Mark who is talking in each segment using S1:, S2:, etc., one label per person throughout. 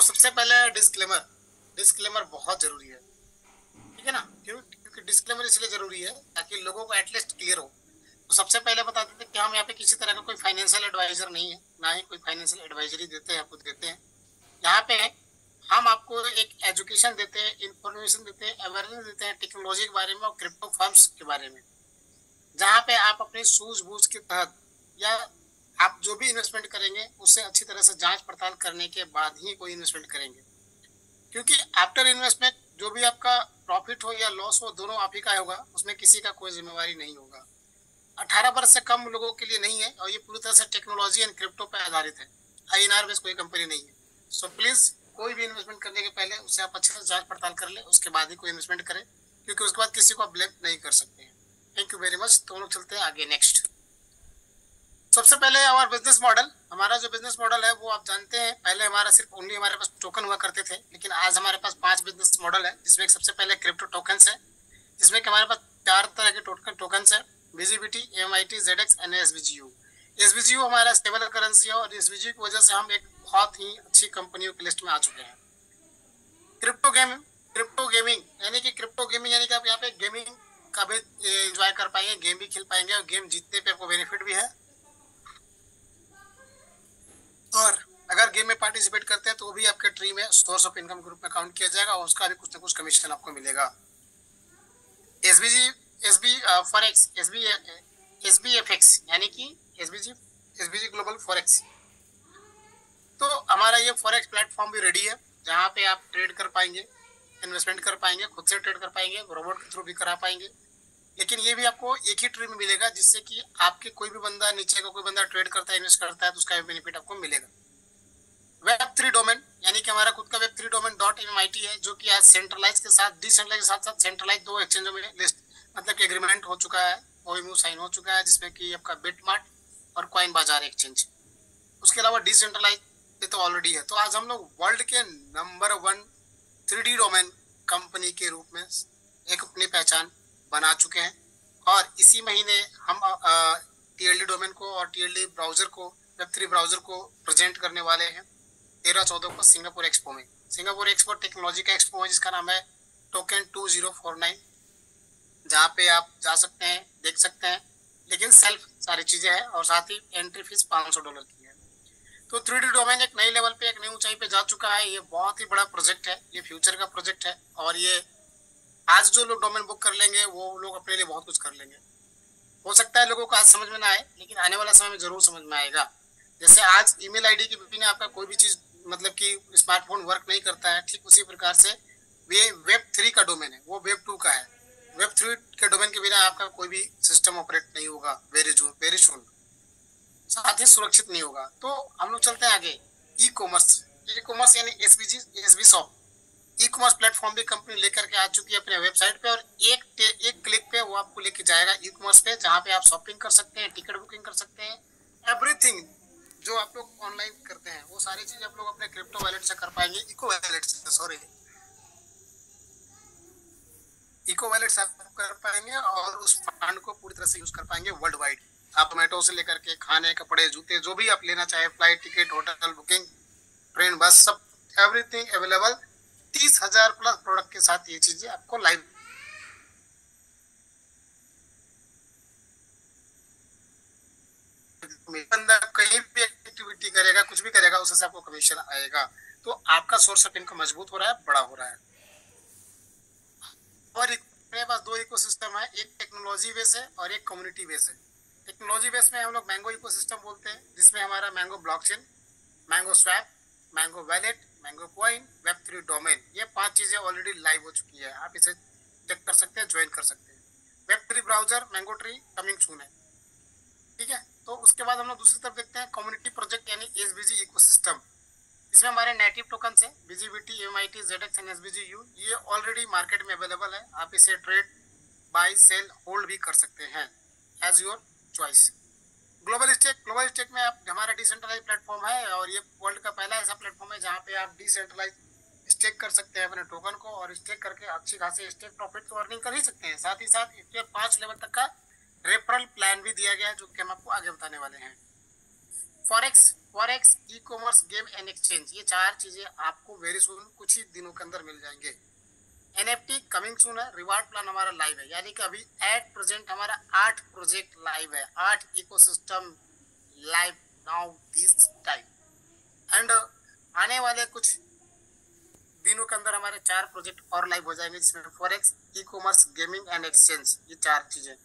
S1: सबसे पहले disclaimer, disclaimer बहुत जरूरी है, ठीक है ना। क्योंकि डिस्क्लेमर इसलिए जरूरी है ताकि लोगों को एटलीस्ट क्लियर हो। तो सबसे पहले बता देते हैं कि हम यहाँ पे किसी तरह का कोई फाइनेंशियल एडवाइजर नहीं है, ना ही कोई फाइनेंशियल एडवाइजरी देते हैं, आपको देते हैं। यहाँ पे हम आपको एक एजुकेशन देते हैं, इंफॉर्मेशन देते हैं, अवेयरनेस देते हैं टेक्नोलॉजी के बारे में और क्रिप्टो फर्म्स के बारे में, जहाँ पे आप अपनी सूझबूझ के तहत या आप जो भी इन्वेस्टमेंट करेंगे उससे अच्छी तरह से जांच पड़ताल करने के बाद ही कोई इन्वेस्टमेंट करेंगे। क्योंकि आफ्टर इन्वेस्टमेंट जो भी आपका प्रॉफिट हो या लॉस हो, दोनों आप ही का होगा, उसमें किसी का कोई जिम्मेवारी नहीं होगा। 18 वर्ष से कम लोगों के लिए नहीं है और ये पूरी तरह से टेक्नोलॉजी एंड क्रिप्टो पर आधारित है। INR बेस कोई कंपनी नहीं है। सो प्लीज कोई भी इन्वेस्टमेंट करने के पहले उससे आप अच्छे से जांच पड़ताल कर ले, उसके बाद ही कोई इन्वेस्टमेंट करें, क्योंकि उसके बाद किसी को आप ब्लेम नहीं कर सकते हैं। Thank you very much. तो हम लोग चलते हैं आगे नेक्स्ट। सबसे पहले हमारा बिजनेस मॉडल, हमारा जो बिजनेस मॉडल है वो आप जानते हैं, पहले हमारा सिर्फ ओनली हमारे पास टोकन हुआ करते थे, लेकिन आज हमारे पास 5 बिजनेस मॉडल है, जिसमें सबसे पहले क्रिप्टो टोकन्स है, जिसमें कि हमारे पास 4 तरह के टोकन्स है, BGBT, MIT, ZX and SBGU। SBGU हमारा स्टेबल करेंसी है और SBGU की वजह से हम एक बहुत ही अच्छी कंपनियों की लिस्ट में आ चुके हैं। क्रिप्टो गेमिंग यानी कि आप यहाँ पे गेमिंग का भी एंजॉय कर पाएंगे, गेम भी खेल पाएंगे और गेम जीतने पे आपको बेनिफिट भी है। और अगर गेम में पार्टिसिपेट करते हैं तो वो भी आपके ट्री में सोर्स ऑफ इनकम के रूप में काउंट किया जाएगा और उसका भी कुछ ना कुछ कमीशन आपको मिलेगा। SBFX यानी कि SBG ग्लोबल फॉरेक्स। तो हमारा ये फॉरेक्स प्लेटफॉर्म भी रेडी है, जहाँ पे आप ट्रेड कर पाएंगे, इन्वेस्टमेंट कर पाएंगे, खुद से ट्रेड कर पाएंगे, रोबोट के थ्रू भी करा पाएंगे। लेकिन ये भी आपको एक ही ट्री में मिलेगा, जिससे कि आपके कोई भी बंदा, नीचे का कोई बंदा ट्रेड करता है, इन्वेस्ट करता है, तो उसका भी बेनिफिट आपको मिलेगा। Web3 डोमेन यानी कि हमारा खुद का Web3 डोमेन .MIT है, जो कि आज सेंट्रलाइज के साथ डिसेंट्रलाइज के साथ साथ सेंट्रलाइज 2 एक्सचेंजों में लिस्ट मतलब कि एग्रीमेंट हो चुका है, OMU साइन हो चुका है, जिसमें कि आपका बिटमार्ट और कॉइन बाजार एक्सचेंज। उसके अलावा डिसेंट्रलाइज पे तो ऑलरेडी है। तो आज हम लोग वर्ल्ड के नंबर 1 3D डोमेन कंपनी के रूप में एक अपनी पहचान बना चुके हैं और इसी महीने हम TLD डोमेन को और TLD ब्राउजर को, Web3 ब्राउजर को प्रेजेंट करने वाले हैं 13-14 को सिंगापुर एक्सपो में। सिंगापुर एक्सपो टेक्नोलॉजी का एक्सपो है, जिसका नाम है टोकन 2049, जहाँ पे आप जा सकते हैं, देख सकते हैं, लेकिन सेल्फ सारी चीजें हैं और साथ ही एंट्री फीस $500 की है। तो 3D डोमेन एक नई लेवल पे, एक नई ऊंचाई पे जा चुका है। ये बहुत ही बड़ा प्रोजेक्ट है, ये फ्यूचर का प्रोजेक्ट है और ये आज जो लोग डोमेन बुक कर लेंगे वो लोग अपने लिए बहुत कुछ कर लेंगे। हो सकता है लोगों को आज समझ में ना आए, लेकिन आने वाला समय में जरूर समझ में आएगा। जैसे आज ईमेल आईडी के बिना आपका कोई भी चीज मतलब कि स्मार्टफोन वर्क नहीं करता है, ठीक उसी प्रकार से वे Web3 का डोमेन है, वो Web2 का है। Web3 के डोमेन के बिना आपका कोई भी सिस्टम ऑपरेट नहीं होगा, वेरी सुन, साथ ही सुरक्षित नहीं होगा। तो हम लोग चलते हैं आगे। ई कॉमर्स यानी SB shop e commerce platform भी कंपनी लेकर के आ चुकी है अपने वेबसाइट पे और एक क्लिक पे वो आपको लेके जाएगा ई कॉमर्स पे, जहाँ पे आप शॉपिंग कर सकते हैं, टिकट बुकिंग कर सकते हैं, एवरीथिंग जो आप लोग ऑनलाइन करते हैं वो सारी चीज आप लोग अपने क्रिप्टो वैलेट से कर पाएंगे, इको वैलेट से आप कर पाएंगे और उस फंड को पूरी तरह से यूज कर पाएंगे वर्ल्ड वाइड। आप जोमेटो से लेकर के खाने, कपड़े, जूते, जो भी आप लेना चाहे, flight ticket, hotel booking, train, बस, सब एवरीथिंग अवेलेबल। 30,000 प्लस प्रोडक्ट के साथ ये चीजें आपको लाइव बंदा कहीं भी एक्टिविटी करेगा, कुछ भी करेगा, उससे आपको कमीशन आएगा। तो आपका सोर्स ऑफ इनकम मजबूत हो रहा है, बड़ा हो रहा है। और मेरे पास 2 इकोसिस्टम है, एक टेक्नोलॉजी बेस है और एक कम्युनिटी बेस है। टेक्नोलॉजी बेस में हम लोग मैंगो इकोसिस्टम बोलते हैं, जिसमें हमारा mango blockchain, mango swap, mango wallet, mango coin, Web3 domain, ये 5 चीजें ऑलरेडी लाइव हो चुकी है। आप इसे चेक कर सकते हैं, ज्वाइन कर सकते हैं। Web3 browser mango tree coming soon है, ठीक है। तो उसके बाद हम लोग दूसरी तरफ देखते हैं कम्युनिटी प्रोजेक्ट यानी SBG इकोसिस्टम। इसमें हमारे नेटिव टोकन्स हैं BGBT, MIT, ZX and SBGU। ये ऑलरेडी मार्केट में अवेलेबल है, आप इसे ट्रेड, बाय, सेल, होल्ड भी कर सकते हैं as your choice. Global stake में आप, हमारा डिसेंट्रलाइज प्लेटफॉर्म है और ये वर्ल्ड का पहला ऐसा प्लेटफॉर्म है जहाँ पे आप डिसेंट्रलाइज स्टेक कर सकते हैं अपने टोकन को और स्टेक करके अच्छी खासी स्टेक प्रॉफिट तो अर्निंग कर ही सकते हैं। साथ ही साथ इसके 5 लेवल तक का रेफरल प्लान भी दिया गया है, जो कि हम आपको आगे बताने वाले हैं। Forex forex, e commerce, game and exchange, ये चार चीजें आपको वेरी सुन कुछ ही दिनों के अंदर मिल जाएंगे। एनएफटी कमिंग सून है। रिवार्ड प्लान हमारा लाइव है, यानी कि अभी एट प्रेजेंट हमारा 8 प्रोजेक्ट लाइव है, 8 ecosystem live now this time. And आने वाले कुछ दिनों के अंदर हमारे 4 प्रोजेक्ट और लाइव हो जाएंगे, जिसमें forex, e commerce, gaming and exchange, ये 4 चीजें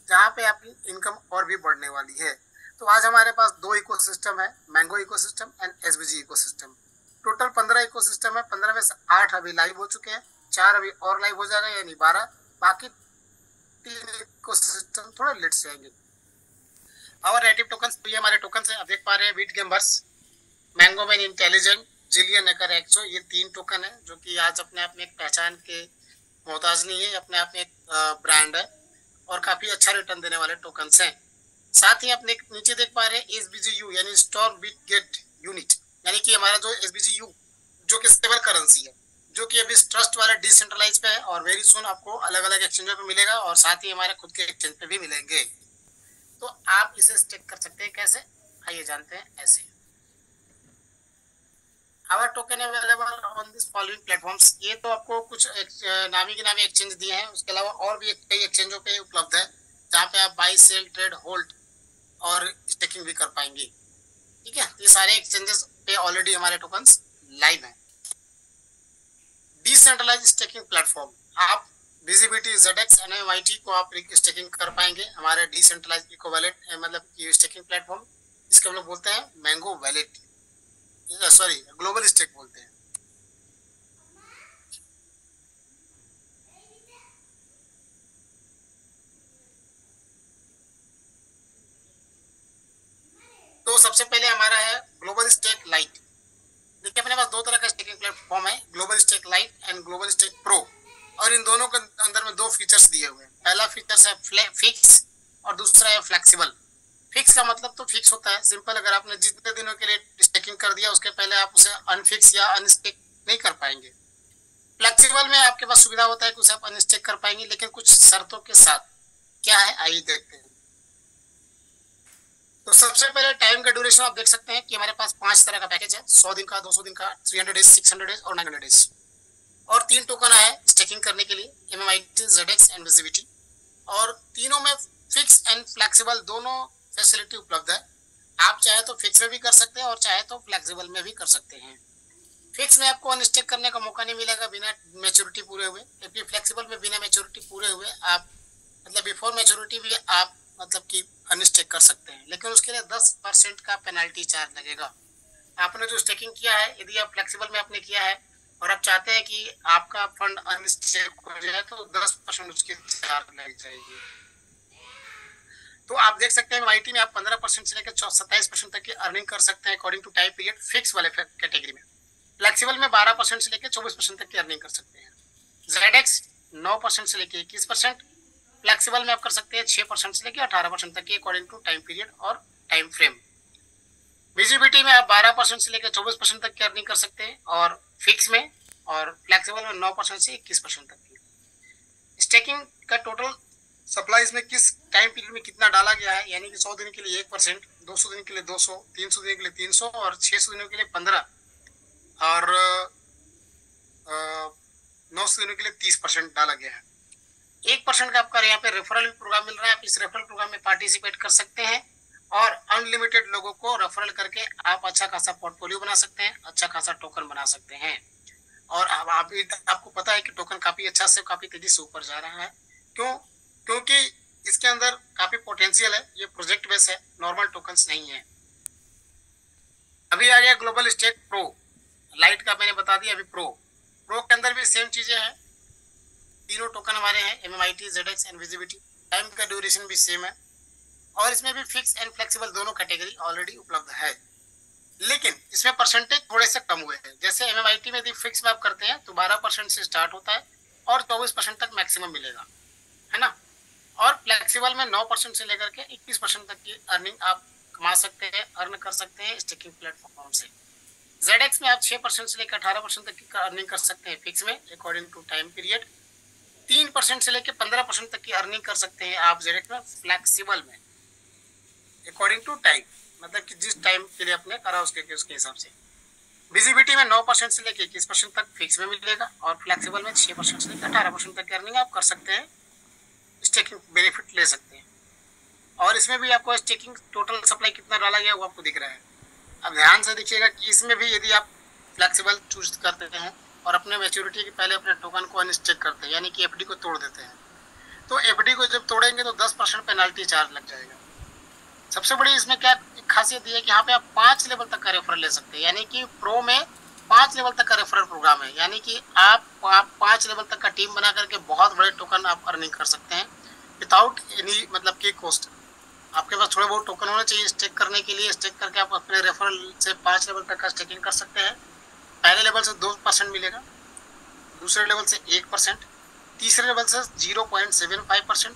S1: जहाँ पे आपकी इनकम और भी बढ़ने वाली है। तो आज हमारे पास 2 इकोसिस्टम है, mango ecosystem and SBG ecosystem. Total 15 ecosystem है, 15 में से 8 अभी लाइव हो चुके हैं, 4 अभी और लाइव हो जाएगा यानी 12, बाकी 3 इकोसिस्टम थोड़ा लेट से आएंगे। और नेटिव टोकन्स, तो ये हमारे टोकन्स है, आप देख पा रहे हैं, beat gamers, mango man intelligent, zillion acre exo, ये 3 टोकन है जो कि आज अपने आप में एक पहचान के मोहताज नहीं है, अपने आप में एक ब्रांड है और काफी अच्छा रिटर्न देने वाले टोकन्स हैं। साथ ही अपने नीचे देख पा रहे हैं एसबीजीयू यानी स्टॉर्म बिट गेट यूनिट, यानी कि हमारा जो एसबीजीयू जो कि स्टेबल करेंसी है, जो कि अभी ट्रस्ट वाला डिसेंट्रलाइज पे है और वेरी सुन आपको अलग अलग एक्सचेंजों पे मिलेगा और साथ ही हमारे खुद के एक्सचेंज पे भी मिलेंगे। तो आप इसे स्टेक कर सकते हैं कैसे, आइए जानते हैं ऐसे। Our token available on this following platforms, ये तो आपको कुछ नामी के नामी एक्सचेंज दिए हैं, उसके अलावा और भी कई एक्सचेंजों पे उपलब्ध है जहाँ पे आप बाई सेल ट्रेड होल्ड और स्टेकिंग भी कर पाएंगे। ठीक है, ये सारे एक्सचेंजेस पे ऑलरेडी हमारे टोकन्स लाइव हैं। डिसेंट्रलाइज स्टेकिंग प्लेटफॉर्म, आप विजिबिलिटी, जेडेक्स, एनएमआईटी को आप स्टेकिंग कर पाएंगे हमारे डिसेंट्रलाइज इको वैलेट, मतलब ये स्टेकिंग प्लेटफॉर्म, इसको हम लोग बोलते हैं mango wallet, sorry global stake बोलते हैं। तो सबसे पहले हमारा है ग्लोबल स्टेक लाइट। देखिए अपने पास 2 तरह का स्टेकिंग प्लेटफॉर्म है, global stake lite and global stake pro, और इन दोनों के अंदर में 2 फीचर्स दिए हुए हैं। पहला फीचर्स है फिक्स और दूसरा है फ्लेक्सिबल। फिक्स का मतलब तो फिक्स होता है, सिंपल, अगर आपने जितने दिनों के लिए स्टेकिंग कर दिया उसके पहले आप उसे अनफिक्स या अनस्टेक नहीं कर पाएंगे। फ्लेक्सिबल में आपके पास सुविधा होता है कि उसे आप अनस्टेक कर पाएंगे, लेकिन कुछ शर्तों के साथ। क्या है आइए देखते हैं। तो सबसे पहले टाइम का ड्यूरेशन आप देख सकते हैं कि हमारे पास 5 तरह का पैकेज है, 100 दिन का, 200 दिन का, 300 डेज, 600 डेज और 900 डेज। और 3 टोकन आए स्टेकिंग करने के लिए, एमएमआईटी, जेडेक्स एंड विजिबिलिटी, और तीनों में फिक्स एंड फ्लेक्सिबल दोनों फैसिलिटी उपलब्ध है। आप चाहे तो फिक्स में भी कर सकते हैं और चाहे तो फ्लेक्सिबल में भी कर सकते हैं। फिक्स में आपको अनस्टेक करने का मौका नहीं मिलेगा बिना मैच्योरिटी पूरे हुए, जबकि फ्लेक्सिबल में बिना मैच्योरिटी पूरे हुए आप, मतलब बिफोर मैच्योरिटी भी आप मतलब कि अनस्टेक कर सकते हैं, लेकिन उसके लिए 10% का पेनल्टी चार्ज लगेगा। आपने जो स्टेकिंग किया है, यदि आप फ्लेक्सिबल में आपने किया है और आप चाहते हैं कि आपका फंड अनस्टेक हो जाए तो 10% उसकी चार्ज लग जाएगी। तो आप देख सकते हैं आईटी में आप 15% से लेकर 27% तक की अर्निंग कर सकते हैं according to time period, fix वाले कैटेगरी में। फ्लेक्सिबल में 12% से लेकर 24% तक की अर्निंग कर सकते हैं। जेडेक्स 9% से लेकर 21%, फ्लेक्सिबल में आप कर सकते हैं 6% से लेकर 18% तक की अकॉर्डिंग टू टाइम पीरियड और टाइम फ्रेम। विजिबिलिटी में आप 12% से लेकर 24% तक की अर्निंग कर सकते हैं और फिक्स में, और फ्लेक्सिबल में 9% से 21% तक की। स्टेकिंग का टोटल सप्लाई इसमें किस टाइम पीरियड में कितना डाला गया है, यानी कि 100 दिन के लिए 1%, 200 दिन के लिए 200, 300 दिन के लिए 300 और 600 दिनों के लिए 15 और 900 दिनों के लिए 30% डाला गया है। 1% का आपका यहाँ पे रेफरल प्रोग्राम मिल रहा है, आप इस रेफरल प्रोग्राम में पार्टिसिपेट कर सकते हैं और अनलिमिटेड लोगों को रेफरल करके आप अच्छा खासा पोर्टफोलियो बना सकते हैं, अच्छा खासा टोकन बना सकते हैं। और आपको पता है कि टोकन काफी अच्छा से काफी तेजी से ऊपर जा रहा है। क्यों? क्योंकि इसके अंदर काफी पोटेंशियल है, ये प्रोजेक्ट बेस है, नॉर्मल टोकन्स नहीं है। अभी आ गया ग्लोबल स्टेक प्रो लाइट का, मैंने बता दिया। अभी प्रो के अंदर भी सेम चीजें हैं, तीनों टोकन हमारे हैं, MMIT, ZX and visibility. Time का ड्यूरेशन भी सेम है और इसमें भी फिक्स एंड फ्लेक्सिबल दोनों कैटेगरी ऑलरेडी उपलब्ध है, लेकिन इसमें परसेंटेज थोड़े से कम हुए हैं। जैसे एमएमआईटी में यदि फिक्स में आप करते हैं तो 12% से स्टार्ट होता है और 24% तक मैक्सिमम मिलेगा, है ना। और फ्लेक्सिबल में 9% से लेकर के 21% तक की अर्निंग आप कमा सकते हैं, अर्न कर सकते हैं स्टेकिंग प्लेटफॉर्म से। जेडेक्स में आप 6% से लेकर 18% तक की अर्निंग कर सकते हैं फिक्स में अकॉर्डिंग टू टाइम पीरियड। 3% से लेकर 15% तक की अर्निंग कर सकते हैं आप जेडेक्स में फ्लेक्सिबल में अकॉर्डिंग टू टाइम। मतलब कि जिस टाइम के लिए आपने करा उसके हिसाब से। विजिबिलिटी में 9% से लेकर 21% तक फिक्स में मिलेगा और फ्लेक्सिबल में 6% से लेकर 18% तक की अर्निंग आप कर सकते हैं, स्टेकिंग बेनिफिट ले सकते हैं। और इसमें भी आपको स्टेकिंग टोटल सप्लाई कितना डाला गया वो आपको दिख रहा है। अब ध्यान से देखिएगा कि इसमें भी यदि आप फ्लेक्सिबल चूज करते हैं और अपने मैच्योरिटी के पहले अपने टोकन को अनस्टेक करते हैं, यानी कि एफडी को तोड़ देते हैं, तो एफडी को जब तोड़ेंगे तो 10% पेनाल्टी चार्ज लग जाएगा। सबसे बड़ी इसमें क्या खासियत है कि यहाँ पे आप 5 लेवल तक का रेफरल ले सकते हैं, यानी कि प्रो में 5 लेवल तक का रेफरल प्रोग्राम है, यानी कि आप 5 लेवल तक का टीम बना करके बहुत बड़े टोकन आप अर्निंग कर सकते हैं विदाउट एनी मतलब की कॉस्ट। आपके पास थोड़े बहुत टोकन होने चाहिए स्टेक करने के लिए, स्टेक करके आप अपने रेफरल से 5 लेवल तक का स्टेकिंग कर सकते हैं। पहले लेवल से 2% मिलेगा, दूसरे लेवल से 1%, तीसरे लेवल से 0.75%,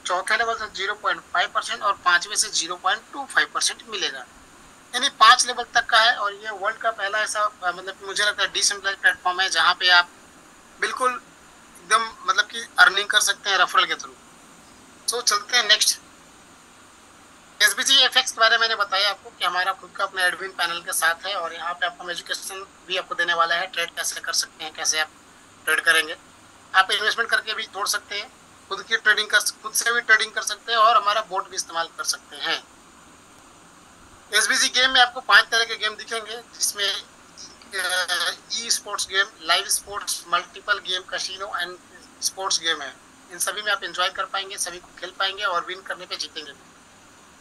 S1: चौथे लेवल से 0.5% और पांचवे से 0.25% मिलेगा। यानी 5 लेवल तक का है और ये वर्ल्ड का पहला ऐसा मतलब मुझे लगता है डिसेंट्रलाइज्ड प्लेटफॉर्म है जहाँ पे आप बिल्कुल एकदम मतलब कि अर्निंग कर सकते हैं रेफरल के थ्रू। तो चलते हैं नेक्स्ट। एसबीजी एफएक्स के बारे में मैंने बताया आपको कि हमारा खुद का अपना एडमिन पैनल के साथ है और यहाँ पे आपको एजुकेशन भी आपको देने वाला है, ट्रेड कैसे कर सकते हैं, कैसे आप ट्रेड करेंगे। आप इन्वेस्टमेंट करके भी जोड़ सकते हैं, खुद की ट्रेडिंग कर खुद से भी ट्रेडिंग कर सकते हैं और हमारा बोट भी इस्तेमाल कर सकते हैं। एसबीजी गेम में आपको 5 तरह के गेम दिखेंगे, जिसमें e sports game, live sports, multiple game, casino and sports game है। इन सभी में आप एंजॉय कर पाएंगे, सभी को खेल पाएंगे और विन करने पे जीतेंगे।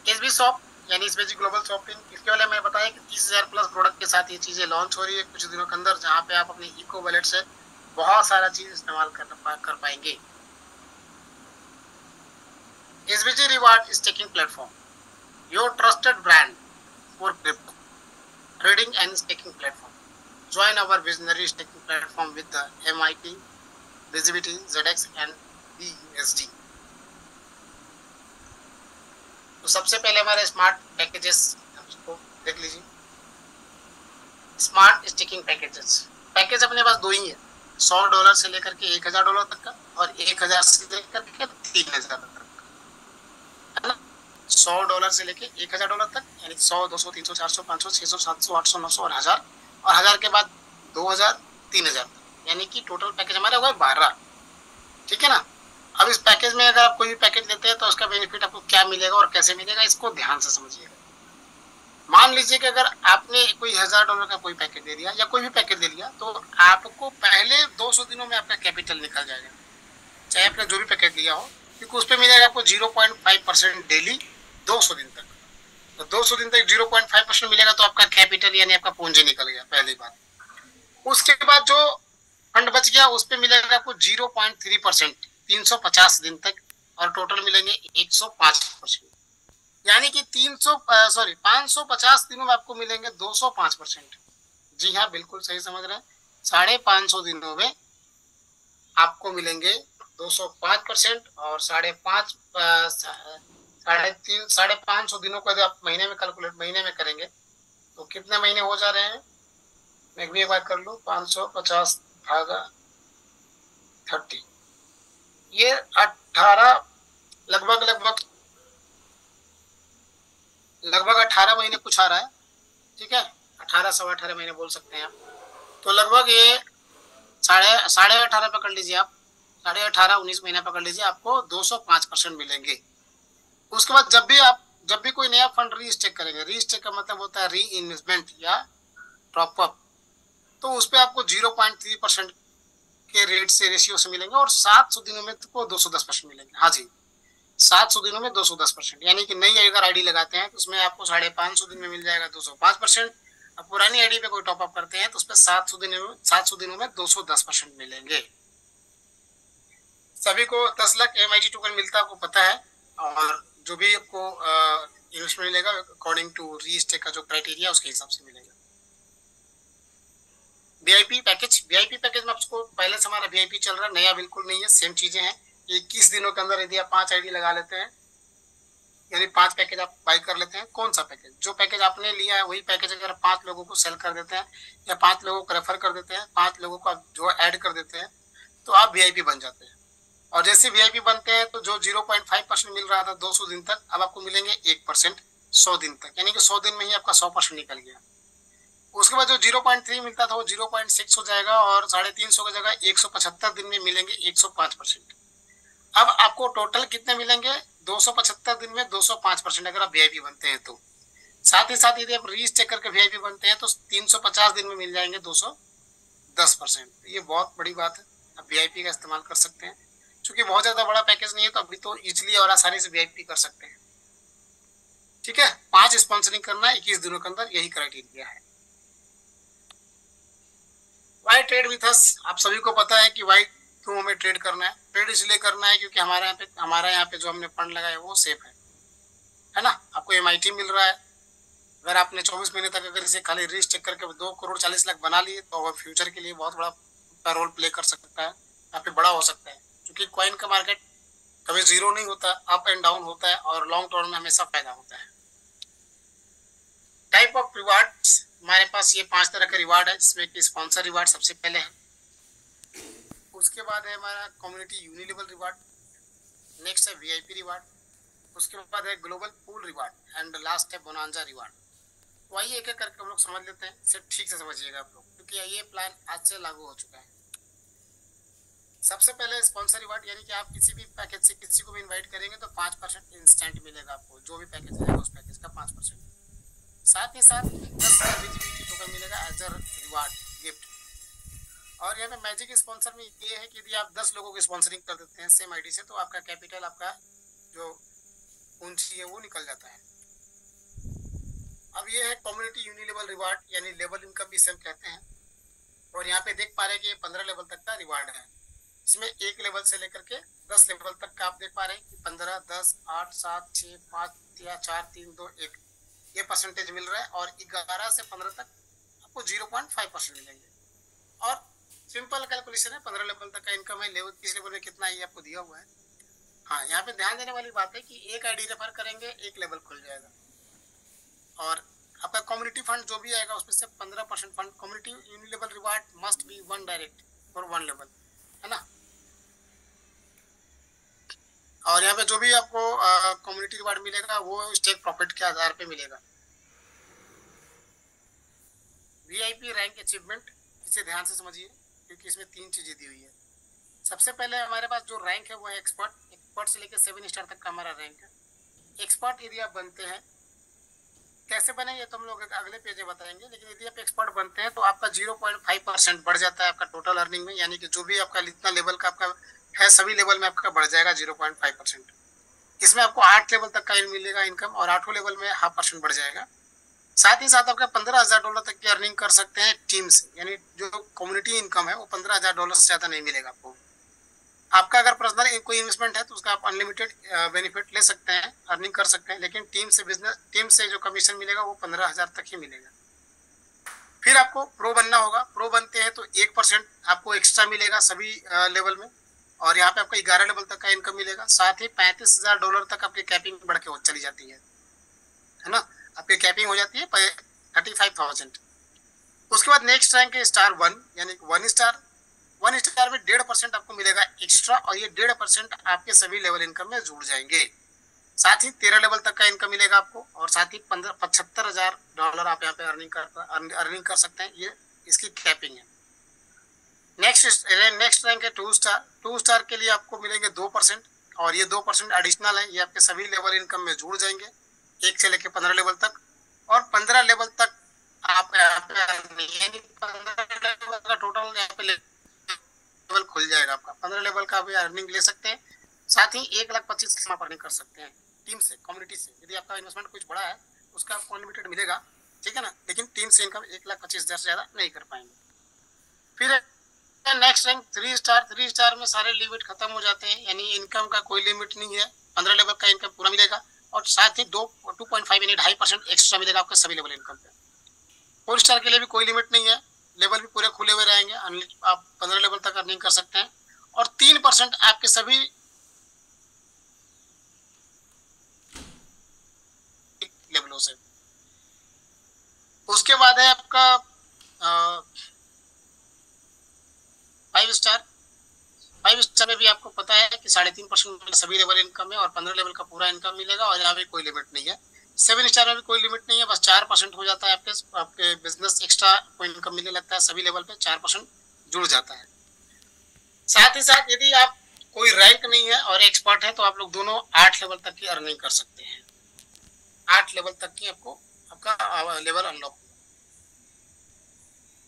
S1: एसबी शॉप यानी एसबीजी ग्लोबल शॉपिंग, इसके वाले में बताया कि 30,000 प्लस प्रोडक्ट के साथ ये चीजें लॉन्च हो रही है कुछ दिनों के अंदर, जहाँ पे आप अपने इको वॉलेट से बहुत सारा चीज इस्तेमाल कर पाएंगे। SBG reward staking platform, your trusted brand for crypto trading and staking platform. Join our visionary staking platform with the MIT, Visibility, ZX and BUSD। तो सबसे पहले हमारे स्मार्ट पैकेजेस को देख लीजिए। स्मार्ट स्टेकिंग पैकेजेस, पैकेज अपने पास दो ही है, $100 से लेकर के $1,000 तक का और 1,000 से लेकर के 3,000 तक का, है ना। $100 से लेकर $1,000 तक, यानी 100, 200, 300, 400, 500, 600, 700, 800, 900 और 1000, और 1000 के बाद 2000, 3000, यानी कि टोटल पैकेज हमारे हुआ 12। ठीक है ना। अब इस पैकेज में अगर आप कोई भी पैकेज लेते हैं तो उसका बेनिफिट आपको क्या मिलेगा और कैसे मिलेगा, इसको ध्यान से समझिएगा। मान लीजिए कि अगर आपने कोई $1000 का कोई पैकेज ले लिया या कोई भी पैकेज ले लिया, तो आपको पहले 200 दिनों में आपका कैपिटल निकल जाएगा, चाहे आपने जो भी पैकेज लिया हो, क्योंकि उस पर मिलेगा आपको 0.5% डेली 200 दिन तक। तो 200 दिन तक 0.5% मिलेगा तो आपका कैपिटल यानी आपका पूंजी निकल गया, पहली बात। उसके बाद जो फंड बच गया उस पे मिलेगा आपको 0.3% 350 दिन तक, और टोटल मिलेंगे 105%, यानी कि 550 दिनों में आपको मिलेंगे 205%। जी हाँ, बिल्कुल सही समझ रहे हैं, 550 दिनों में आपको मिलेंगे 205% और 550 दिनों को यदि आप महीने में कैलकुलेट महीने में करेंगे तो कितने महीने हो जा रहे हैं, मैं भी एक बार कर लूं, 550 भागा 30, ये 18 लगभग 18 महीने कुछ आ रहा है। ठीक है, 18 सवा 18 महीने बोल सकते हैं आप। तो लगभग ये 18.5 पकड़ लीजिए आप, 18.5 19 महीना पकड़ लीजिए, आपको 205% मिलेंगे। उसके बाद जब भी कोई नया फंड रीस्टेक करेंगे, रीस्टेक का मतलब होता है री इन्वेस्टमेंट या टॉप अप, तो उस पर आपको 0.3% के रेट से रेशियो से मिलेंगे और 700 दिनों में तो 210% मिलेंगे। हाँ जी, 700 दिनों में 210%, यानी कि नई अगर आईडी लगाते हैं तो उसमें आपको 550 दिन में मिल जाएगा 205%। अब पुरानी आईडी पे कोई टॉप अप करते हैं तो उसमें 700 दिनों में 210% मिलेंगे। सभी को 10 लाख MIT टोकन मिलता है, आपको पता है, और जो भी आपको इन्वेस्टमेंट मिलेगा अकॉर्डिंग टू रीस्टेक का जो क्राइटेरिया उसके हिसाब से मिलेगा। वीआईपी पैकेज में आपको पहले से हमारा वीआईपी चल रहा है, नया बिल्कुल नहीं है, सेम चीजें हैं। 21 दिनों के अंदर यदि आप 5 आईडी लगा लेते हैं, यानी 5 पैकेज आप बाई कर लेते हैं, कौन सा पैकेज, जो पैकेज आपने लिया है वही पैकेज अगर 5 लोगों को सेल कर देते हैं या 5 लोगों को रेफर कर देते हैं, 5 लोगों को जो ऐड कर देते हैं, तो आप वीआईपी बन जाते हैं। और जैसे वीआईपी बनते हैं तो जो 0.5% मिल रहा था 200 दिन तक, अब आपको मिलेंगे 1%, 100 दिन तक, यानी कि 100 दिन में ही आपका 100% निकल गया। उसके बाद जो 0.3 मिलता था वो 0.6 हो जाएगा और 350 की जगह 175 दिन में मिलेंगे 105%। अब आपको टोटल कितने मिलेंगे? 275 दिन में 205% अगर आप वीआईपी बनते हैं तो। साथ ही साथ यदि आप रीस्टेक करके वीआईपी बनते हैं तो 350 दिन में मिल जाएंगे 210%। ये बहुत बड़ी बात है, आप वीआईपी का इस्तेमाल कर सकते हैं। क्योंकि बहुत ज्यादा बड़ा पैकेज नहीं है तो अभी तो इजिली और आसानी से वीआईपी कर सकते हैं। ठीक है, 5 स्पॉन्सरिंग करना है 21 दिनों के अंदर, यही क्राइटेरिया है। वाई ट्रेड विथ अस, आप सभी को पता है कि वाई क्यों हमें ट्रेड करना है। ट्रेड इसलिए करना है क्योंकि हमारे यहाँ पे जो हमने फंड लगाया वो सेफ है ना। आपको एमआईटी मिल रहा है। अगर आपने 24 महीने तक अगर इसे खाली रीस्टेक करके 2,40,00,000 बना लिए तो फ्यूचर के लिए बहुत बड़ा रोल प्ले कर सकता है, काफी बड़ा हो सकता है। क्योंकि कॉइन का मार्केट कभी जीरो नहीं होता, अप एंड डाउन होता है और लॉन्ग टर्म में हमेशा फायदा होता है। टाइप ऑफ रिवार्ड्स, हमारे पास ये 5 तरह का रिवार्ड है, जिसमें कि स्पॉन्सर रिवार्ड सबसे पहले है। उसके बाद है हमारा कम्युनिटी यूनिलेवल रिवार्ड, नेक्स्ट है वीआईपी रिवार्ड, उसके बाद है global pool reward and last है बोनांजा रिवार्ड। तो आइए एक एक करके हम लोग समझ लेते हैं। इसे ठीक से समझिएगा आप लोग, क्योंकि ये प्लान आज से लागू हो चुका है। सबसे पहले स्पॉन्सर रिवार्ड, यानी कि आप किसी भी पैकेज से किसी को भी इनवाइट करेंगे तो 5% इंस्टेंट मिलेगा आपको, जो भी पैकेज है उस पैकेज का 5%। साथ ही साथ 10,000 विजिबिलिटी टोकन मिलेगा एज अ रिवार्ड गिफ्ट। और यहाँ पे मैजिक स्पॉन्सर में ये है कि यदि आप 10 लोगों की स्पॉन्सरिंग कर देते हैं सेम आईडी से तो आपका कैपिटल, आपका जो पूंजी है वो निकल जाता है। अब ये है कम्युनिटी यूनिलेवल रिवार्ड, यानी लेवल इनकम भी सेम कहते हैं। और यहाँ पे देख पा रहे हैं कि ये 15 लेवल तक का रिवार्ड है, इसमें एक लेवल से लेकर के 10 लेवल तक का आप देख पा रहे हैं कि 15, 10, 8, 7, 6, 5, 4, 3, 2, 1 ये परसेंटेज मिल रहा है। और 11 से 15 तक आपको 0.5% मिलेंगे। और सिंपल कैलकुलेशन है, 15 लेवल तक का इनकम है, लेवल किस लेवल में कितना है ये आपको दिया हुआ है। हाँ, यहाँ पे ध्यान देने वाली बात है कि एक आईडी रेफर करेंगे एक लेवल खुल जाएगा। और आपका कम्युनिटी फंड जो भी आएगा उसमें से 15% fund community unilevel reward must be 1 direct for 1 level, है ना। और यहाँ पे जो भी आपको कम्युनिटी रिवार्ड मिलेगा वो स्टेक प्रॉफिट के आधार पे मिलेगा। वीआईपी रैंक अचीवमेंट, इसे ध्यान से समझिए क्योंकि इसमें 3 चीजें दी हुई है। सबसे पहले हमारे पास जो रैंक है वो है एक्सपर्ट से लेकर 7 स्टार तक का हमारा रैंक है। एक्सपर्ट यदि आप बनते हैं, कैसे बने ये तो हम लोग अगले पेज में बताएंगे, लेकिन यदि आप एक्सपर्ट बनते हैं तो आपका 0.5% बढ़ जाता है आपका टोटल अर्निंग में, यानी कि जो भी आपका जितना लेवल का आपका है सभी लेवल में आपका बढ़ जाएगा 0.5%। इसमें आपको 8 लेवल तक का मिलेगा इनकम और 8 लेवल में 0.5% बढ़ जाएगा। साथ ही साथ आपका $15,000 तक की अर्निंग कर सकते हैं टीम से, यानी जो कम्युनिटी इनकम है वो $15,000 से ज्यादा नहीं मिलेगा आपको। आपका अगर पर्सनल कोई इन्वेस्टमेंट है तो उसका आप अनलिमिटेड बेनिफिट ले सकते हैं, अर्निंग कर सकते हैं, लेकिन टीम से जो कमीशन मिलेगा वो 15,000 तक ही मिलेगा। फिर आपको प्रो बनना होगा। प्रो बनते हैं तो 1% आपको एक्स्ट्रा मिलेगा सभी लेवल में। और यहाँ पे आपको 11 लेवल तक का इनकम मिलेगा। साथ ही $35,000 तक आपकी कैपिंग बढ़ के चली जाती है ना। आपकी कैपिंग हो जाती है 35,000। उसके बाद नेक्स्ट रैंक है स्टार 1, यानी 1 स्टार। 1 स्टार में 1.5% आपको मिलेगा एक्स्ट्रा और ये 1.5% आपके सभी लेवल इनकम में जुड़ जाएंगे। साथ ही 13 लेवल तक का इनकम मिलेगा आपको और साथ ही $75,000 आप यहाँ पे अर्निंग कर सकते हैं। ये इसकी कैपिंग है। नेक्स्ट रैंक है 2 स्टार। 2 स्टार के लिए आपको मिलेंगे 2% और ये 2% एडिशनल है, ये आपके सभी लेवल इनकम में जुड़ जाएंगे 1 से लेकर 15 लेवल तक। और 15 लेवल तक आप यहाँ पे 15 लेवल का टोटल यहाँ पे लेवल खुल जाएगा आपका। 15 लेवल का भी अर्निंग ले सकते हैं। साथ ही 1,25,000 आप अर्निंग कर सकते हैं टीम से, कम्युनिटी से। यदि आपका इन्वेस्टमेंट कुछ बड़ा है उसका आपको अनलिमिटेड मिलेगा, ठीक है ना, लेकिन टीम से इनकम 1,25,000 से ज्यादा नहीं कर पाएंगे। फिर नेक्स्ट रैंक 3 स्टार। 3 स्टार में सारे लिमिट खत्म हो जाते हैं, यानी इनकम का कोई लिमिट नहीं है। 15 लेवल का इनकम पूरा मिलेगा और साथ ही 2.5 यानी 2.5% एक्स्ट्रा मिलेगा आपके सभी लेवल इनकम पे। 4 स्टार के लिए भी कोई लिमिट नहीं है, लेवल भी पूरे खुले हुए रहेंगे, आप 15 लेवल तक अर्निंग कर सकते हैं। और 3% आपके सभी लेवलों से। उसके बाद है आपका 5 स्टार। 5 स्टार में भी आपको पता है कि 3.5% सभी लेवल इनकम है और 15 लेवल का पूरा इनकम मिलेगा और यहाँ पे कोई लिमिट नहीं है। 7 स्टार में भी कोई लिमिट नहीं है, बस 4% हो जाता है आपके बिजनेस एक्स्ट्रा कोई इनकम मिलने लगता है, सभी लेवल पे 4% जुड़ जाता है। साथ ही साथ यदि आप कोई रैंक नहीं है और एक्सपर्ट है तो आप लोग दोनों 8 लेवल तक की अर्निंग कर सकते हैं। 8 लेवल तक की आपका लेवल अनलॉक।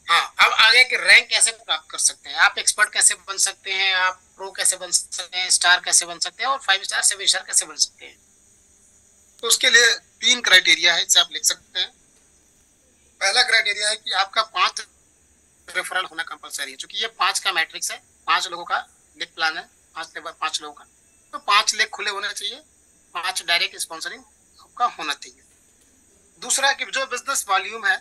S1: हाँ, अब आगे के रैंक कैसे प्राप्त कर सकते हैं, आप एक्सपर्ट कैसे बन सकते हैं, आप प्रो कैसे बन सकते हैं, स्टार कैसे बन सकते हैं और 5 स्टार 7 स्टार कैसे बन सकते हैं। तो उसके लिए 3 क्राइटेरिया है, जिसे आप लिख सकते हैं। पहला क्राइटेरिया है कि आपका 5 रेफरल होना कंपलसरी है, क्योंकि ये 5 का मैट्रिक्स है, 5 लोगों का लिख प्लान है, 5 लेवल 5 लोगों का, तो 5 लेख खुले होने चाहिए, 5 डायरेक्ट स्पॉन्सरिंग आपका होना चाहिए। दूसरा कि जो बिजनेस वॉल्यूम है,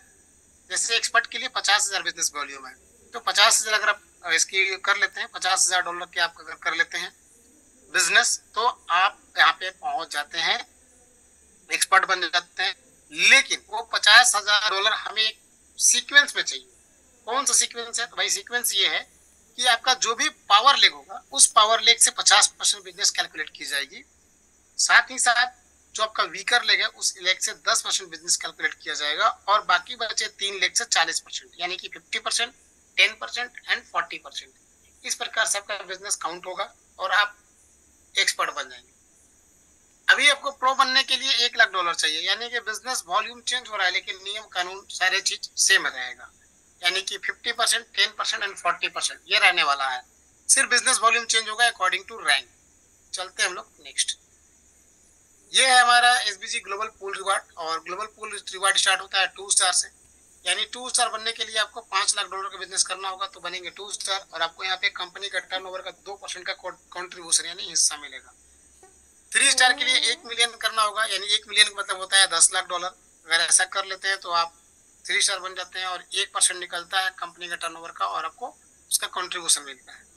S1: जैसे एक्सपर्ट के लिए 50,000 बिजनेस वॉल्यूम है, तो 50,000 अगर आप इसकी कर लेते हैं, $50,000 के आप अगर कर लेते हैं बिजनेस, तो आप यहाँ पे पहुंच जाते हैं, एक्सपर्ट बन जाते हैं। लेकिन वो $50,000 हमें एक सीक्वेंस में चाहिए। कौन सा सीक्वेंस है? तो भाई सीक्वेंस ये है कि आपका जो भी पावर लेग होगा, उस पावर लेग से 50% बिजनेस कैलकुलेट की जाएगी। साथ ही साथ जो आपका वीकर लेग है, उस लेग से 10% बिजनेस कैलकुलेट किया जाएगा और बाकी बचे 3 लेग से 40%, यानी कि 50%, 10% एंड 40%। इस प्रकार से आपका बिजनेस काउंट होगा और आप एक्सपर्ट बन जाएंगे। अभी आपको प्रो बनने के लिए $1,00,000 चाहिए, यानी कि बिजनेस वॉल्यूम चेंज हो रहा है लेकिन नियम कानून सारे चीज सेम रहेगा, यानी कि 50%, 10% एंड 40% ये रहने वाला है। सिर्फ बिजनेस वॉल्यूम चेंज होगा अकॉर्डिंग टू रैंक। चलते हैं हम लोग नेक्स्ट। ये है हमारा एसबीजी ग्लोबल पूल रिवार्ड, और ग्लोबल पूल रिवार्ड स्टार्ट होता है 2 स्टार से, यानी 2 स्टार बनने के लिए आपको $5,00,000 का बिजनेस करना होगा तो बनेंगे 2 स्टार, और आपको यहाँ पे कंपनी का टर्नओवर का 2% का कॉन्ट्रीब्यूशन यानी हिस्सा मिलेगा। 3 स्टार के लिए 1 मिलियन करना होगा, यानी 1 मिलियन का मतलब होता है $10,00,000। अगर ऐसा कर लेते हैं तो आप 3 स्टार बन जाते हैं और 1% निकलता है कंपनी का टर्नओवर का और आपको उसका कॉन्ट्रीब्यूशन मिलता है।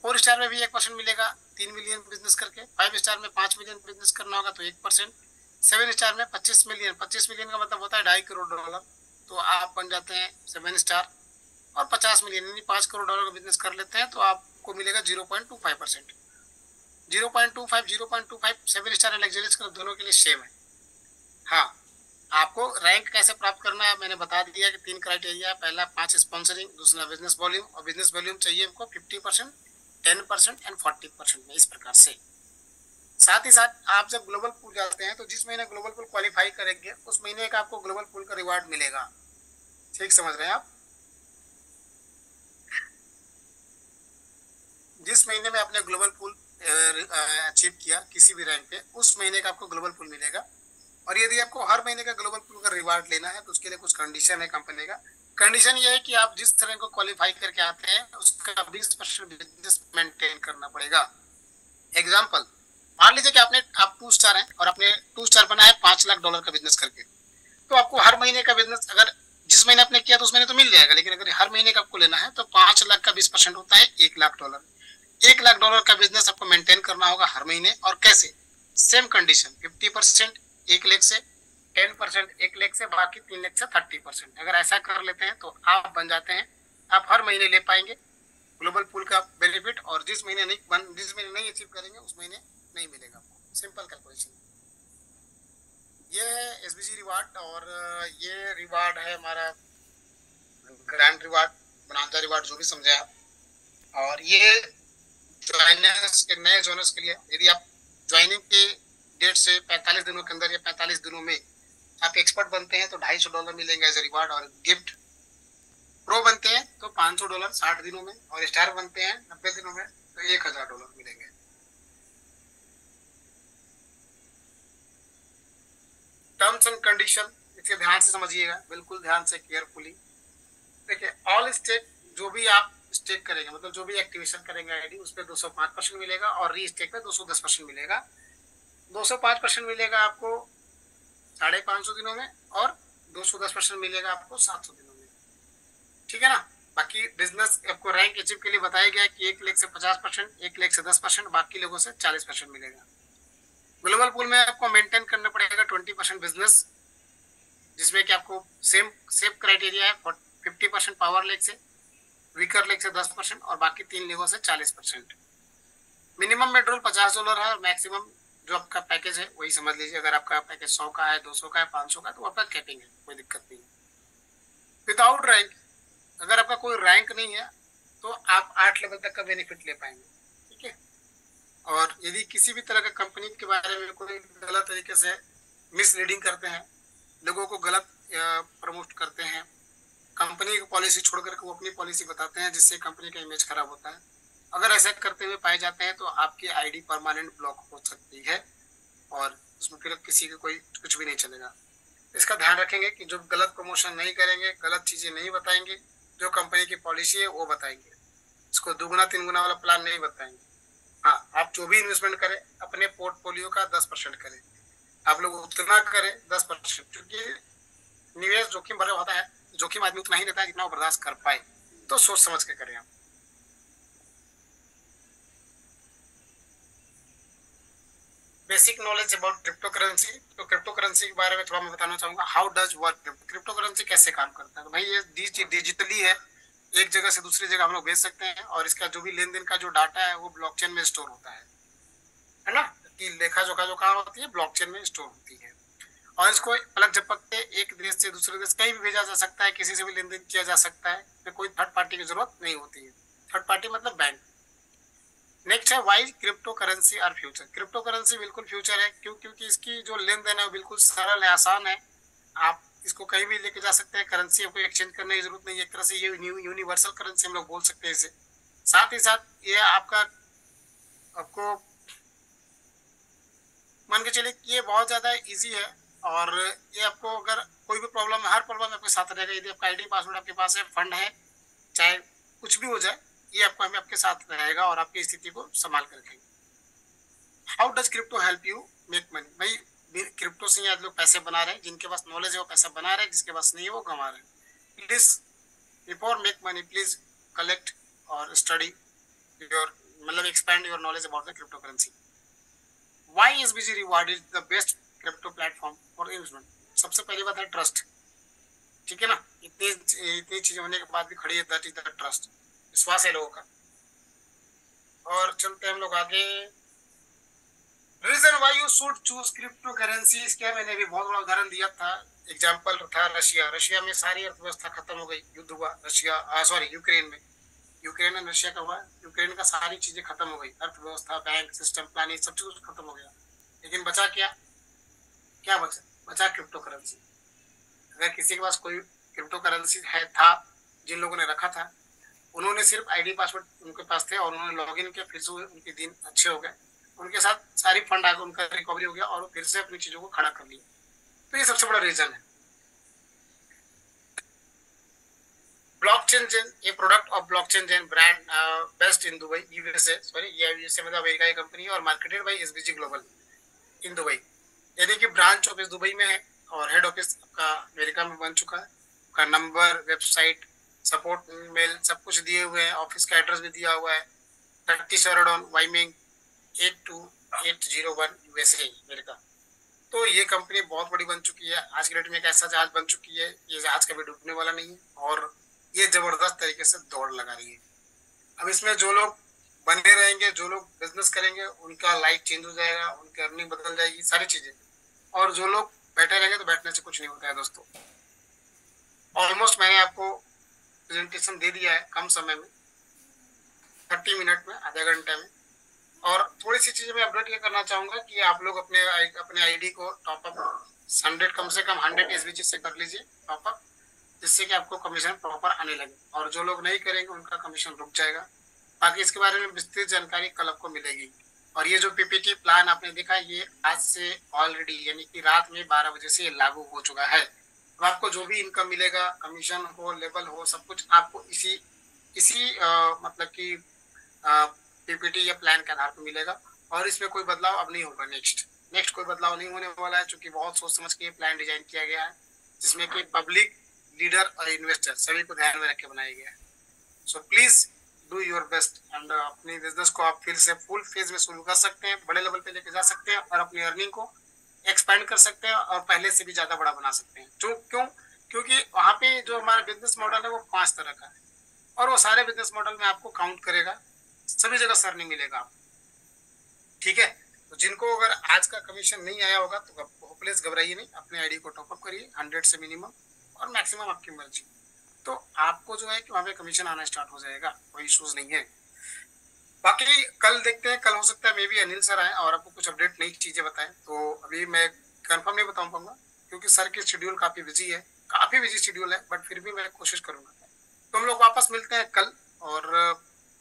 S1: 4 स्टार में भी 1% मिलेगा 3 मिलियन बिजनेस करके। 5 स्टार में 5 मिलियन बिजनेस करना होगा तो 1%। 7 स्टार में 25 मिलियन, 25 मिलियन का मतलब होता है $2.5 करोड़, तो आप बन जाते हैं 7 स्टार। और 50 मिलियन यानी $5 करोड़ का बिजनेस कर लेते हैं तो आपको मिलेगा 0.25%। 0.25, 0.25 7 स्टार और लग्जरियस का दोनों के लिए सेम है। हाँ, आपको रैंक कैसे प्राप्त करना है मैंने बता दिया कि 3 क्राइटेरिया है। पहला 5 स्पॉन्सरिंग, दूसरा बिजनेस वॉल्यूम, और बिजनेस वॉल्यूम चाहिए हमको 50%, 10% एंड 40% में, इस प्रकार से। साथ ही साथ आप जब ग्लोबल पूल जाते हैं तो जिस महीने ग्लोबल पूल क्वालिफाई करेंगे उस महीने का आपको ग्लोबल पूल का रिवार्ड मिलेगा। ठीक समझ रहे हैं आप? जिस महीने में आपने ग्लोबल पूल अचीव किया किसी भी रैंक पे, उस महीने का आपको ग्लोबल पूल मिलेगा। और यदि आपको हर महीने का ग्लोबल पूल का रिवार्ड लेना है तो उसके लिए कुछ कंडीशन है कंपनी का। कंडीशन ये है कि आप जिस तरह को क्वालिफाई करके आते हैं उसका 20% बिजनेस मेंटेन करना पड़ेगा। एग्जाम्पल, मान लीजिए कि आप 2 स्टार हैं और आपने 2 स्टार बनाया $5,00,000 का बिजनेस करके, तो आपको हर महीने का बिजनेस, अगर जिस महीने आपने किया तो उस महीने तो मिल जाएगा, लेकिन अगर हर महीने का आपको लेना है तो 5 लाख का 20% होता है $1,00,000। $1,00,000 का बिजनेस आपको मेंटेन करना होगा हर महीने। और कैसे? सेम कंडीशन, 50% 1 लाख से, 10% 1 लाख से, बाकी 3 लाख से 30%। अगर ऐसा कर लेते हैं तो आप बन जाते हैं, आप हर महीने ले पाएंगे ग्लोबल पूल का बेनिफिट, और जिस महीने नहीं अचीव करेंगे उस महीने नहीं मिलेगा आपको। Simple calculation. ये है एसबीजी रिवार्ड, और ये रिवार्ड है हमारा ग्रैंड रिवार्ड, बनाता रिवार्ड, जो भी समझे आप। और ये ज्वाइनर्स के, नए ज्वाइनर्स के लिए, यदि आप ज्वाइनिंग के डेट से 45 दिनों के अंदर या 45 दिनों में आप एक्सपर्ट बनते हैं तो $250 मिलेंगे एज ए रिवार्ड और गिफ्ट। प्रो बनते हैं तो $500 60 दिनों में, और स्टार बनते हैं 90 दिनों में तो $1,000 मिलेंगे। टर्म्स एंड कंडीशन इसे ध्यान से समझिएगा, बिल्कुल ध्यान से, केयरफुली। देखिए, ऑल स्टेक, जो भी आप स्टेक करेंगे, मतलब जो भी एक्टिवेशन करेंगे आईडी, उस पर 205% मिलेगा, और री स्टेक पे 210% मिलेगा। 205% मिलेगा आपको 550 दिनों में, और 210% मिलेगा आपको 700 दिनों में। ठीक है ना? बाकी बिजनेस आपको रैंक अचीव के लिए बताया गया कि 1 लाख से 50%, 1 लाख से 10%, बाकी लोगों से 40% मिलेगा। ग्लोबल पूल में आपको मेंटेन करना पड़ेगा 20% बिजनेस, जिसमें कि आपको सेम क्राइटेरिया है, 50% पावर लेग से, वीकर लेग से 10%, और बाकी 3 लेगों से 40%। मिनिमम विड्रॉल $50 है और मैक्सिमम जो आपका पैकेज है वही समझ लीजिए। अगर आपका पैकेज 100 का है, 200 का है, 500 का है, तो आपका कैपिंग है, कोई दिक्कत नहीं है। विदाउट रैंक, अगर आपका कोई रैंक नहीं है तो आप 8 लेवल तक का बेनिफिट ले पाएंगे, ठीक है। और यदि किसी भी तरह का कंपनी के बारे में कोई गलत तरीके से मिसलीडिंग करते हैं, लोगों को गलत प्रमोट करते हैं, कंपनी की पॉलिसी छोड़ करके वो अपनी पॉलिसी बताते हैं, जिससे कंपनी का इमेज खराब होता है, अगर ऐसा करते हुए पाए जाते हैं तो आपकी आईडी परमानेंट ब्लॉक हो सकती है और उसमें फिर किसी का कोई कुछ भी नहीं चलेगा। इसका ध्यान रखेंगे कि जो गलत प्रमोशन नहीं करेंगे, गलत चीजें नहीं बताएंगे, जो कंपनी की पॉलिसी है वो बताएंगे, इसको 2 गुना 3 गुना वाला प्लान नहीं बताएंगे। हाँ, आप जो भी इन्वेस्टमेंट करें अपने पोर्टफोलियो का 10% करें, आप लोग उतना करें 10%, क्योंकि निवेश जोखिम भरा होता है, जोखिम आदमी उतना ही लेता है जितना वो बर्दाश्त कर पाए, तो सोच समझ के करें आप। Basic knowledge about crypto currency. तो क्रिप्टो करेंसी के बारे में थोड़ा मैं बताना चाहूंगा, how does work. Crypto currency कैसे काम करता है, तो भाई ये डिजिटली है, एक जगह से दूसरी जगह हम लोग भेज सकते हैं, और इसका जो भी लेन देन का जो डाटा है वो ब्लॉकचेन में स्टोर होता है ना, कि लेखा जोखा जो काम होती है ब्लॉकचेन में स्टोर होती है, और इसको पलक झपकते एक देश से दूसरे देश कहीं भी भेजा जा सकता है, किसी से भी लेन देन किया जा सकता है, इसमें कोई थर्ड पार्टी की जरूरत नहीं होती है। थर्ड पार्टी मतलब बैंक। नेक्स्ट है वाई क्रिप्टो करेंसी और फ्यूचर। क्रिप्टो करेंसी बिल्कुल फ्यूचर है, क्यों? क्योंकि इसकी जो लेन देन है वो बिल्कुल सरल है, आसान है, आप इसको कहीं भी लेके जा सकते हैं, करेंसी आपको एक्सचेंज करने की जरूरत नहीं है, एक तरह से ये यूनिवर्सल करेंसी हम लोग बोल सकते हैं इसे। साथ ही साथ ये आपको मान के चलिए कि ये बहुत ज्यादा इजी है, और ये आपको अगर कोई भी प्रॉब्लम है, हर प्रॉब्लम आपके साथ रहेगा। यदि आपका आईडी पासवर्ड आपके पास है, फंड है, चाहे कुछ भी हो जाए, ये आपको हमें आपके साथ रहेगा और आपकी स्थिति को संभाल कर रखेगा। How does crypto help you make money. भाई क्रिप्टो से आज लोग पैसे बना रहे हैं, जिनके पास नॉलेज है वो पैसा बना रहे हैं, जिसके पास नहीं है वो कमा रहे हैं। Please before make money please collect और स्टडी योर, मतलब expand your knowledge about the cryptocurrency. Why SBG reward is the best crypto platform for investment. सबसे पहली बात है ट्रस्ट, ठीक है ना, इतनी इतनी चीजें होने के बाद भी खड़ी है, दैट इज द ट्रस्ट, विश्वास है लोगों का। और चलते हैं हम लोग आगे। Reason why you should choose crypto currency, इसका मैंने भी बहुत बड़ा उदाहरण दिया था। एग्जांपल था रशिया। रशिया में सारी अर्थव्यवस्था खत्म हो गई, युद्ध हुआ रशिया सॉरी यूक्रेन में, यूक्रेन एंड रशिया का हुआ, यूक्रेन का सारी चीजें खत्म हो गई, अर्थव्यवस्था, बैंक सिस्टम, प्लानिंग, सब चीज खत्म हो गया। लेकिन बचा क्या? क्या बचा? बचा क्रिप्टो करेंसी। अगर किसी के पास कोई क्रिप्टो करेंसी है था, जिन लोगों ने रखा था, उन्होंने सिर्फ आईडी पासवर्ड उनके पास थे और उन्होंने लॉगिन किया, फिर से उनके दिन अच्छे हो गए, उनके साथ सारी फंड आगे उनका रिकवरी हो गया और फिर से अपनी चीजों को खड़ा कर लिया। तो ये सबसे बड़ा रीजन है। ब्लॉकचेन जेन, ये product of blockchain gen brand based in Dubai USA, sorry ये यूएसए मतलब अमेरिका की कंपनी है, और marketed by SBG global in Dubai, यानी कि ब्रांच ऑफिस दुबई में है और हेड ऑफिस आपका अमेरिका में बन चुका है। का नंबर, वेबसाइट, सपोर्ट मेल सब कुछ दिए हुए हैं, ऑफिस का एड्रेस भी दिया हुआ है, 30 शेरडॉन वाइमिंग 82801 यूएसए अमेरिका। तो ये कंपनी बहुत बड़ी बन चुकी है, आज की डेट में एक ऐसा जहाज बन चुकी है, ये जहाज कभी डूबने वाला नहीं है और ये जबरदस्त तरीके से दौड़ लगा रही है। अब इसमें जो लोग बने रहेंगे, जो लोग बिजनेस करेंगे, उनका लाइफ चेंज हो जाएगा, उनकी अर्निंग बदल जाएगी, सारी चीजें। और जो लोग बैठे रहेंगे तो बैठने से कुछ नहीं होता है दोस्तों। ऑलमोस्ट मैंने आपको प्रेजेंटेशन दे दिया है कम समय में, 30 मिनट में, आधे घंटे में। और थोड़ी सी चीजें मैं अपडेट ये करना चाहूंगा कि आप लोग अपने आईडी को टॉपअप 100 कम से कम 100 एसबीजी से कर लीजिए टॉपअप, जिससे कि आपको कमीशन प्रॉपर आने लगे, और जो लोग नहीं करेंगे उनका कमीशन रुक जाएगा। बाकी इसके बारे में विस्तृत जानकारी कल आपको मिलेगी। और ये जो पीपीटी प्लान आपने देखा, ये आज से ऑलरेडी यानी कि रात में 12 बजे से लागू हो चुका है। तो आपको जो भी इनकम मिलेगा, कमीशन हो, लेवल हो, सब कुछ आपको इसी मतलब कि पीपीटी या प्लान के आधार पर मिलेगा, और इसमें कोई बदलाव अब नहीं होगा। नेक्स्ट कोई बदलाव नहीं होने वाला है, क्योंकि बहुत सोच समझ के ये प्लान डिजाइन किया गया है, जिसमें कि पब्लिक, लीडर और इन्वेस्टर सभी को ध्यान में रख के बनाया गया है। So please do your best and अपनी बिजनेस को आप फिर से फुल फेज में शुरू कर सकते हैं, बड़े लेवल पे लेके जा सकते हैं और अपनी अर्निंग को एक्सपेंड कर सकते हैं और पहले से भी ज्यादा बड़ा बना सकते हैं। क्योंकि वहाँ पे जो हमारा बिजनेस मॉडल है वो 5 तरह का है, और वो सारे बिजनेस मॉडल में आपको काउंट करेगा, सभी जगह सर नहीं मिलेगा आपको, ठीक है। तो जिनको अगर आज का कमीशन नहीं आया होगा तो होपलेस घबराइए नहीं, अपने आईडी को टॉपअप करिए 100 से मिनिमम, और मैक्सिमम आपकी मर्जी, तो आपको जो है कि वहाँ पे कमीशन आना स्टार्ट हो जाएगा, कोई इशूज नहीं है। बाकी कल देखते हैं, कल हो सकता है मे बी अनिल सर आए और आपको कुछ अपडेट नई चीजें बताएं, तो अभी मैं कंफर्म नहीं बता पाऊंगा क्योंकि सर की शेड्यूल काफी बिजी है, काफी बिजी शेड्यूल है, बट फिर भी मैं कोशिश करूंगा। तो हम लोग वापस मिलते हैं कल, और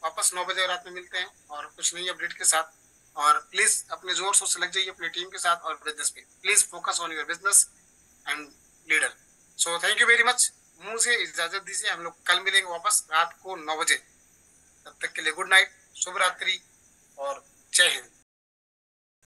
S1: वापस 9 बजे रात में मिलते हैं और कुछ नई अपडेट के साथ। और प्लीज अपने जोर शोर से लग जाइए अपनी टीम के साथ और बिजनेस पे, please focus on your business and leader. So thank you very much, मुझे इजाजत दीजिए, हम लोग कल मिलेंगे वापस रात को 9 बजे। तब तक के लिए गुड नाइट, शुभ रात्रि और जय हिंद।